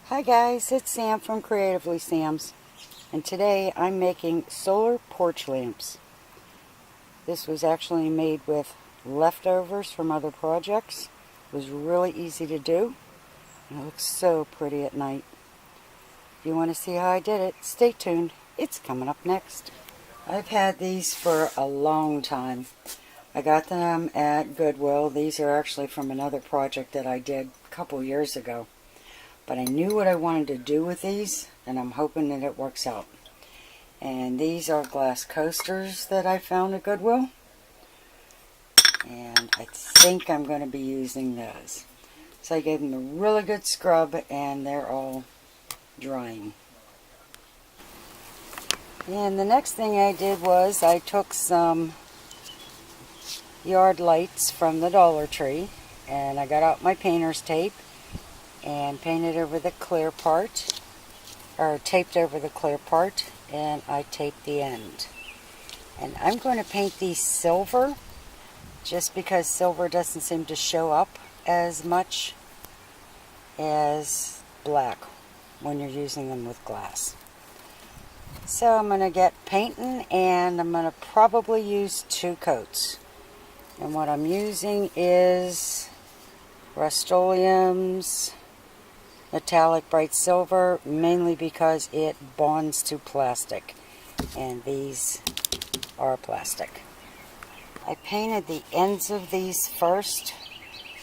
Hi guys, it's Sam from Creatively Sam's, and today I'm making solar porch lamps. This was actually made with leftovers from other projects. It was really easy to do, and it looks so pretty at night. If you want to see how I did it, stay tuned. It's coming up next. I've had these for a long time. I got them at Goodwill. These are actually from another project that I did a couple years ago. But I knew what I wanted to do with these, and I'm hoping that it works out. And these are glass coasters that I found at Goodwill. And I think I'm going to be using those. So I gave them a really good scrub, and they're all drying. And the next thing I did was I took some yard lights from the Dollar Tree, and I got out my painter's tape and painted over the clear part, or taped over the clear part, and I taped the end. And I'm going to paint these silver, just because silver doesn't seem to show up as much as black when you're using them with glass. So I'm going to get painting, and I'm going to probably use 2 coats. And what I'm using is Rust-Oleum's metallic bright silver, mainly because it bonds to plastic, and these are plastic. I painted the ends of these first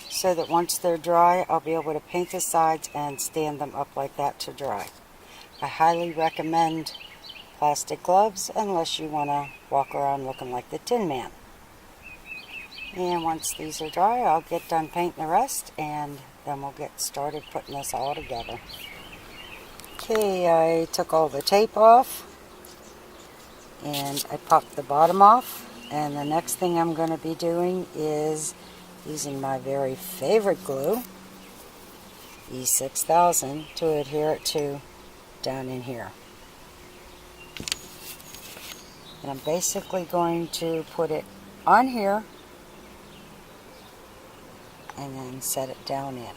so that once they're dry I'll be able to paint the sides and stand them up like that to dry. I highly recommend plastic gloves unless you want to walk around looking like the Tin Man. And once these are dry, I'll get done painting the rest, and then we'll get started putting this all together. Okay, I took all the tape off, and I popped the bottom off, and the next thing I'm going to be doing is using my very favorite glue, E6000, to adhere it to down in here. And I'm basically going to put it on here and then set it down in.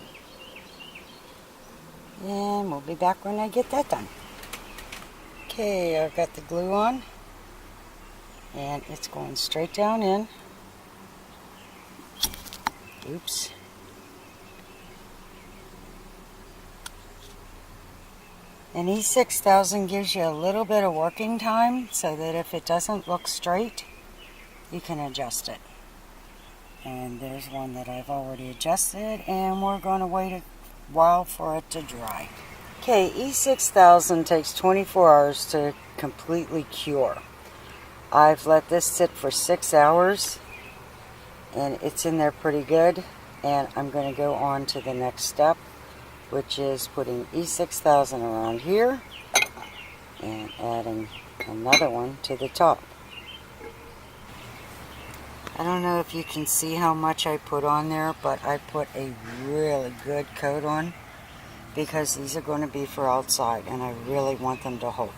And we'll be back when I get that done. Okay, I've got the glue on, and it's going straight down in. Oops. And E6000 gives you a little bit of working time so that if it doesn't look straight, you can adjust it. And there's one that I've already adjusted, and we're going to wait a while for it to dry. Okay, E6000 takes 24 hours to completely cure. I've let this sit for 6 hours, and it's in there pretty good, and I'm going to go on to the next step, which is putting E6000 around here and adding another one to the top. I don't know if you can see how much I put on there, but I put a really good coat on because these are going to be for outside, and I really want them to hold.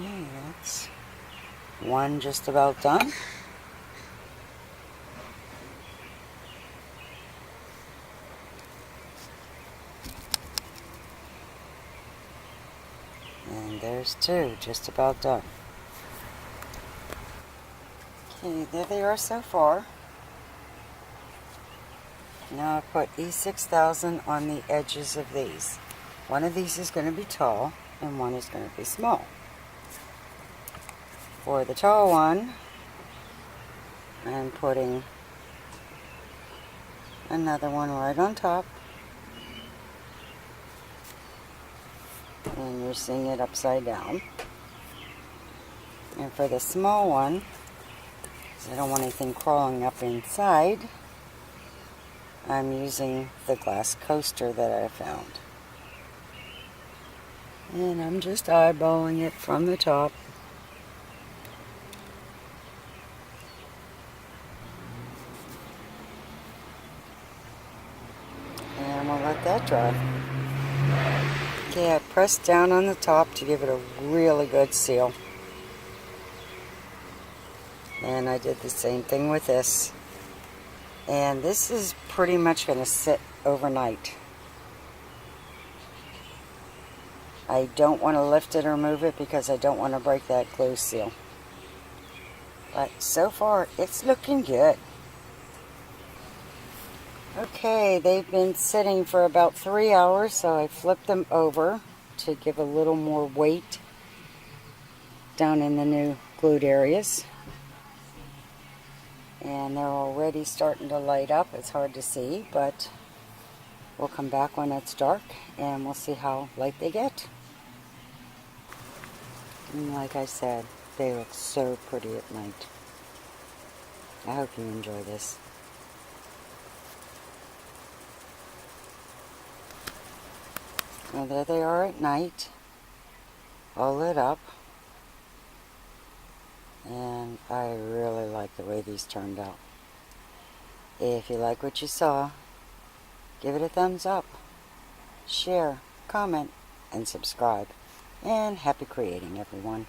Okay, that's one just about done. And there's 2, just about done. Okay, there they are so far. Now I put E6000 on the edges of these. One of these is going to be tall, and one is going to be small. For the tall one, I'm putting another one right on top. And you're seeing it upside down. And for the small one, because I don't want anything crawling up inside, I'm using the glass coaster that I found. And I'm just eyeballing it from the top. And we'll let that dry. Okay, I pressed down on the top to give it a really good seal. And I did the same thing with this. And this is pretty much going to sit overnight. I don't want to lift it or move it because I don't want to break that glue seal. But so far, it's looking good. Okay, they've been sitting for about 3 hours, so I flipped them over to give a little more weight down in the new glued areas. And they're already starting to light up. It's hard to see, but we'll come back when it's dark and we'll see how light they get. And like I said, they look so pretty at night. I hope you enjoy this. Well, there they are at night, all lit up. And I really like the way these turned out. If you like what you saw, give it a thumbs up, share, comment, and subscribe. And happy creating, everyone.